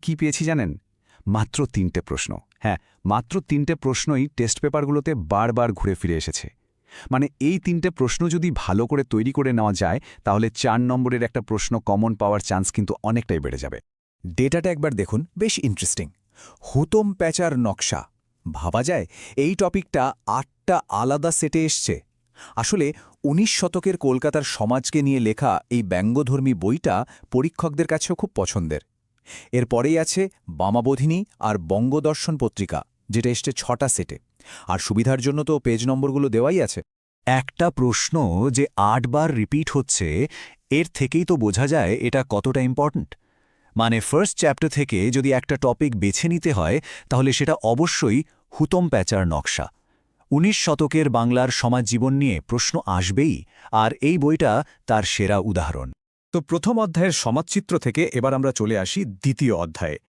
কি পেয়েছি জানেন? মাত্র ৩টে প্রশ্ন। হ্যাঁ, মাত্র ৩টে প্রশ্নই টেস্ট পেপারগুলোতে বারবার ঘুরে ফিরে এসেছে। মানে এই ৩টে প্রশ্ন যদি ভালো করে তৈরি করে নেওয়া যায়, তাহলে ৪ নম্বরের একটা প্রশ্ন কমন পাওয়ার চান্স কিন্তু অনেকটাই বেড়ে যাবে। ডেটাটা একবার দেখুন, বেশ ইন্টারেস্টিং। হুতম প্যাঁচার নকশা। ভাবা যায় এই টপিকটা ৮টা আলাদা সেটে এসছে। আসলে ১৯ শতকের কলকাতার সমাজকে নিয়ে লেখা এই ব্যঙ্গধর্মী বইটা পরীক্ষকদের কাছেও খুব পছন্দের। এরপরেই আছে বামাবোধিনী আর বঙ্গদর্শন পত্রিকা, যেটা এসছে ৬টা সেটে। আর সুবিধার জন্য তো পেজ নম্বরগুলো দেওয়াই আছে। একটা প্রশ্ন যে ৮ বার রিপিট হচ্ছে, এর থেকেই তো বোঝা যায় এটা কতটা ইম্পর্ট্যান্ট। মানে ফার্স্ট চ্যাপ্টার থেকে যদি একটা টপিক বেছে নিতে হয়, তাহলে সেটা অবশ্যই হুতম প্যাঁচার নকশা। ১৯ শতকের বাংলার সমাজ জীবন নিয়ে প্রশ্ন আসবেই, আর এই বইটা তার সেরা উদাহরণ। তো প্রথম অধ্যায়ের সমাজচিত্র থেকে এবার আমরা চলে আসি দ্বিতীয় অধ্যায়ে,